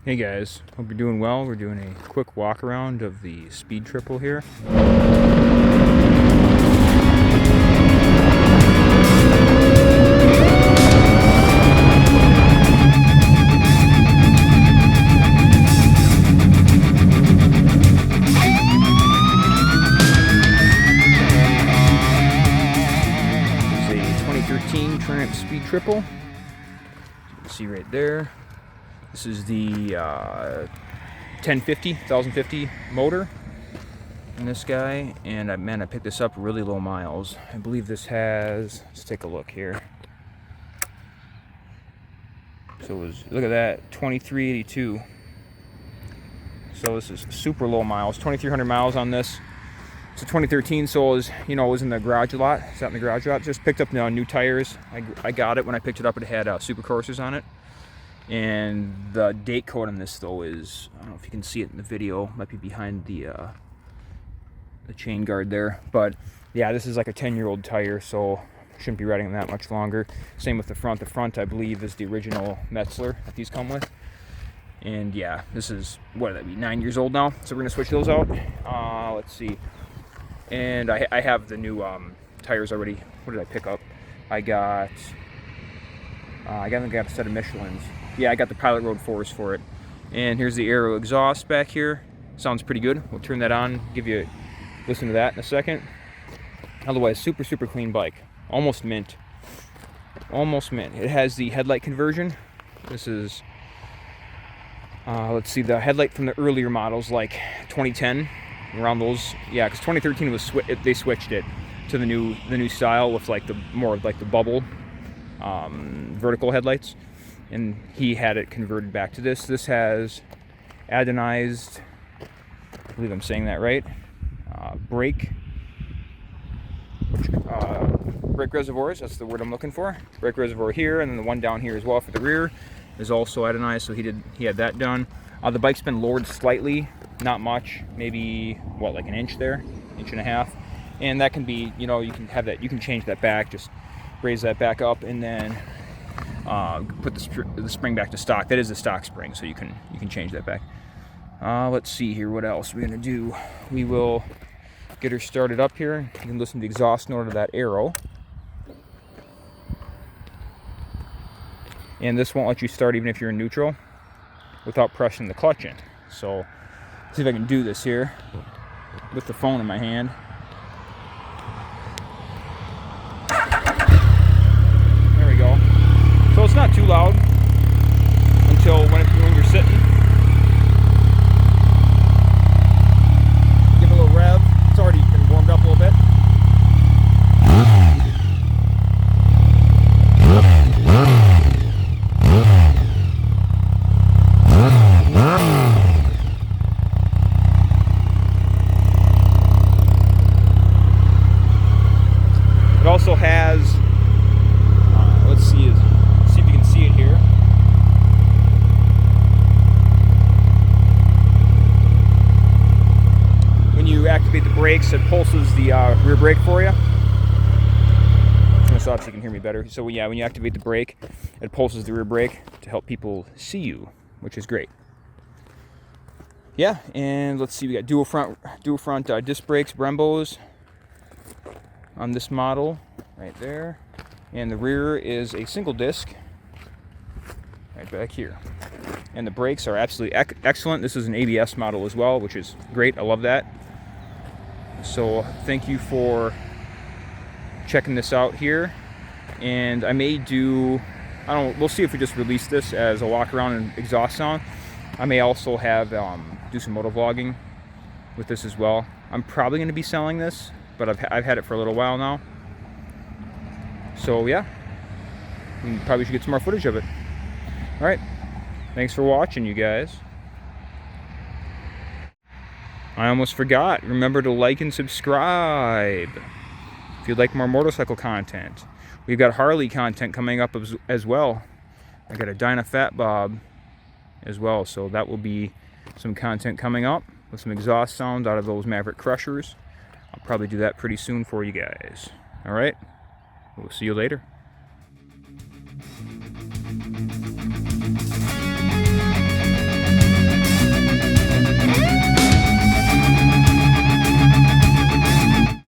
Hey guys, hope you're doing well. We're doing a quick walk around of the speed triple here. This is a 2013 Tramp Speed Triple. You can see right there. This is the 1050 motor in this guy, and man, I picked this up really low miles. I believe this has, let's take a look here. So it was, look at that, 2382. So this is super low miles, 2,300 miles on this. It's a 2013, so it was, it was in the garage a lot. Sat in the garage a lot. Just picked up new tires. I got it when I picked it up. It had Super Coursers on it. And the date code on this though is, I don't know if you can see it in the video, might be behind the chain guard there, but yeah, this is like a 10-year-old tire, so shouldn't be riding them that much longer. Same with the front. The front, I believe, is the original Meixsell that these come with. And yeah, this is, what would that be, 9 years old now, so we're gonna switch those out. Let's see, and I have the new tires already. What did I pick up? I got a set of Michelin's. Yeah, I got the Pilot Road 4s for it. And here's the Aero exhaust back here. Sounds pretty good. We'll turn that on, listen to that in a second. Otherwise, super clean bike. Almost mint. Almost mint. It has the headlight conversion. This is, let's see, the headlight from the earlier models, like 2010, around those. Yeah, because 2013 was they switched it to the new style with like the more like the bubble vertical headlights. And he had it converted back to this. This has anodized, I believe I'm saying that right, brake reservoirs. That's the word I'm looking for. Brake reservoir here, and then the one down here as well for the rear is also anodized. So he had that done. The bike's been lowered slightly, not much, maybe what, like an inch there, inch and a half. And that can be, you can have that. You can change that back. Just raise that back up, and then put the spring back to stock. That is the stock spring, so you can change that back. Let's see here, what else we're gonna do. We will get her started up here. You can listen to the exhaust note of that Aero. And this won't let you start even if you're in neutral without pressing the clutch in. So let's see if I can do this here with the phone in my hand. So it's not too loud until when you're sitting. Give it a little rev. It's already been warmed up a little bit. It also has, let's see if you can see it here. When you activate the brakes, it pulses the rear brake for you. I'm gonna stop so you can hear me better. So yeah, when you activate the brake, it pulses the rear brake to help people see you, which is great. Yeah, and let's see, we got dual front disc brakes, Brembos on this model right there. And the rear is a single disc right back here. And the brakes are absolutely excellent. This is an ABS model as well, which is great. I love that. So thank you for checking this out here. And I may do, we'll see if we just release this as a walk around and exhaust sound. I may also have do some motovlogging with this as well. I'm probably going to be selling this, but I've had it for a little while now. So yeah, we probably should get some more footage of it. All right, thanks for watching, you guys. I almost forgot. Remember to like and subscribe if you'd like more motorcycle content. We've got Harley content coming up as well. I got a Dyna Fat Bob as well, so that will be some content coming up with some exhaust sounds out of those Maverick Crushers. I'll probably do that pretty soon for you guys. All right. We'll see you later.